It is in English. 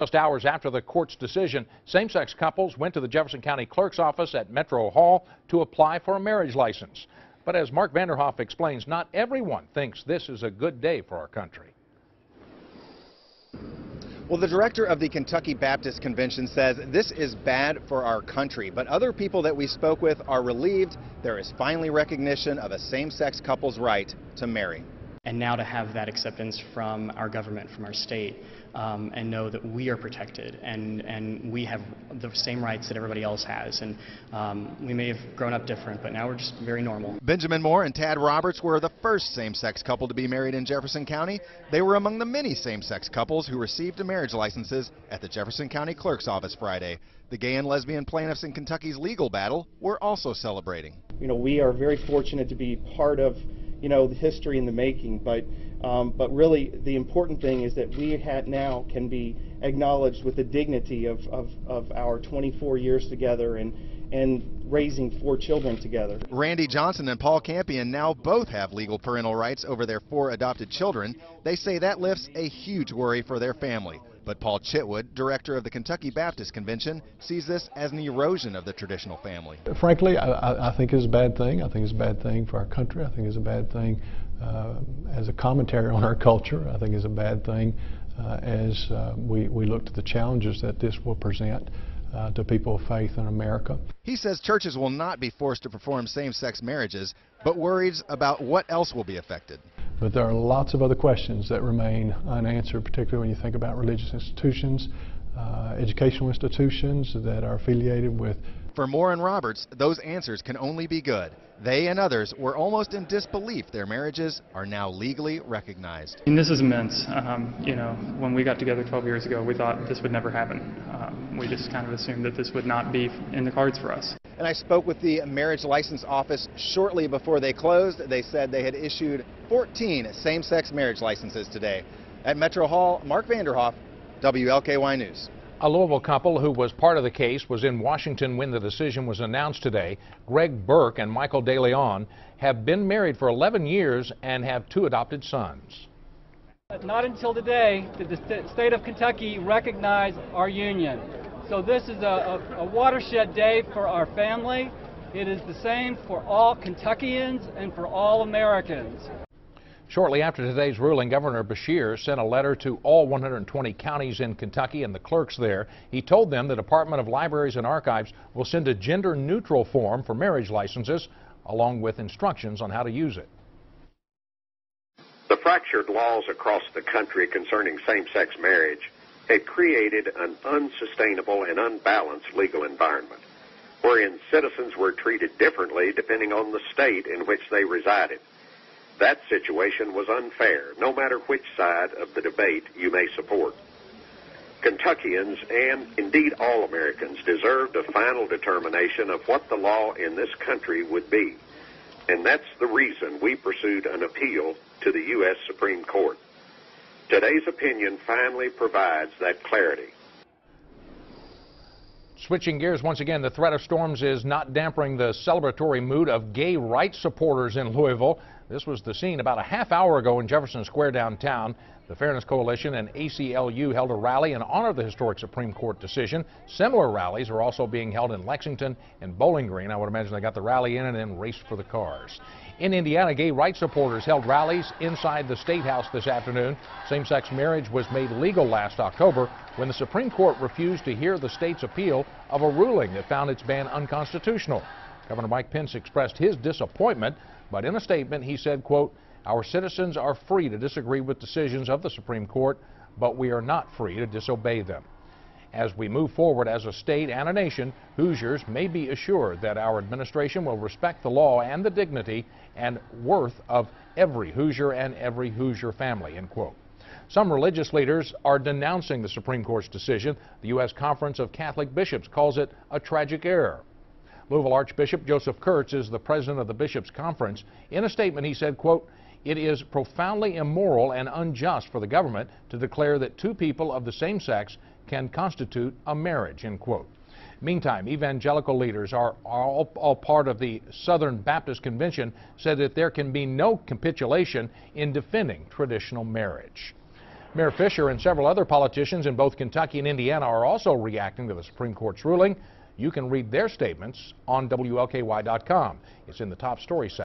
Just hours after the court's decision, same-sex couples went to the Jefferson County Clerk's office at Metro Hall to apply for a marriage license. But as Mark Vanderhoff explains, not everyone thinks this is a good day for our country. Well, the director of the Kentucky Baptist Convention says this is bad for our country, but other people that we spoke with are relieved there is finally recognition of a same-sex couple's right to marry. And now to have that acceptance from our government, from our state, and know that we are protected and we have the same rights that everybody else has. And we may have grown up different, but now we're just very normal. Benjamin Moore and Tad Roberts were the first same-sex couple to be married in Jefferson County. They were among the many same-sex couples who received marriage licenses at the Jefferson County Clerk's office Friday. The gay and lesbian plaintiffs in Kentucky's legal battle were also celebrating. You know, we are very fortunate to be part of, you know, the history in the making, but really the important thing is that we now can be acknowledged with the dignity of our 24 years together and raising 4 children together. Randy Johnson and Paul Campion now both have legal parental rights over their 4 adopted children. They say that lifts a huge worry for their family. But Paul Chitwood, director of the Kentucky Baptist Convention, sees this as an erosion of the traditional family. Frankly, I think it's a bad thing. I think it's a bad thing for our country. I think it's a bad thing as a commentary on our culture. I think it's a bad thing as we look to the challenges that this will present to people of faith in America. He says churches will not be forced to perform same-sex marriages, but worries about what else will be affected. But there are lots of other questions that remain unanswered, particularly when you think about religious institutions, educational institutions that are affiliated with. For Moore and Roberts, those answers can only be good. They and others were almost in disbelief their marriages are now legally recognized. And this is immense. You know, when we got together 12 years ago, we thought this would never happen. We just kind of assumed that this would not be in the cards for us. And I spoke with the marriage license office shortly before they closed. They said they had issued 14 same-sex marriage licenses today. At Metro Hall, Mark Vanderhoff, WLKY News. A Louisville couple who was part of the case was in Washington when the decision was announced today. Greg Burke and Michael DeLeon have been married for 11 years and have 2 adopted sons. Not until today did the state of Kentucky recognize our union. So this is a watershed day for our family. It is the same for all Kentuckians and for all Americans. Shortly after today's ruling, Governor Beshear sent a letter to all 120 counties in Kentucky and the clerks there. He told them the Department of Libraries and Archives will send a gender-neutral form for marriage licenses, along with instructions on how to use it. The fractured laws across the country concerning same-sex marriage had created an unsustainable and unbalanced legal environment, wherein citizens were treated differently depending on the state in which they resided. That situation was unfair, no matter which side of the debate you may support. Kentuckians, and indeed all Americans, deserved a final determination of what the law in this country would be. And that's the reason we pursued an appeal to the U.S. Supreme Court. Today's opinion finally provides that clarity. Switching gears once again, the threat of storms is not dampening the celebratory mood of gay rights supporters in Louisville. This was the scene about a half hour ago in Jefferson Square downtown. The Fairness Coalition and ACLU held a rally in honor of the historic Supreme Court decision. Similar rallies are also being held in Lexington and Bowling Green. I would imagine they got the rally in and then raced for the cars. In Indiana, gay rights supporters held rallies inside the State House this afternoon. Same-sex marriage was made legal last October when the Supreme Court refused to hear the state's appeal of a ruling that found its ban unconstitutional. Governor Mike Pence expressed his disappointment, but in a statement he said, quote, "Our citizens are free to disagree with decisions of the Supreme Court, but we are not free to disobey them. As we move forward as a state and a nation, Hoosiers may be assured that our administration will respect the law and the dignity and worth of every Hoosier and every Hoosier family," end quote. Some religious leaders are denouncing the Supreme Court's decision. The U.S. Conference of Catholic Bishops calls it a tragic error. Louisville Archbishop Joseph Kurtz is the president of the Bishops' Conference. In a statement, he said, quote, "It is profoundly immoral and unjust for the government to declare that 2 people of the same sex can constitute a marriage," end quote. Meantime, evangelical leaders are all part of the Southern Baptist Convention said that there can be no capitulation in defending traditional marriage. Mayor Fisher and several other politicians in both Kentucky and Indiana are also reacting to the Supreme Court's ruling. You can read their statements on WLKY.com. It's in the top story section.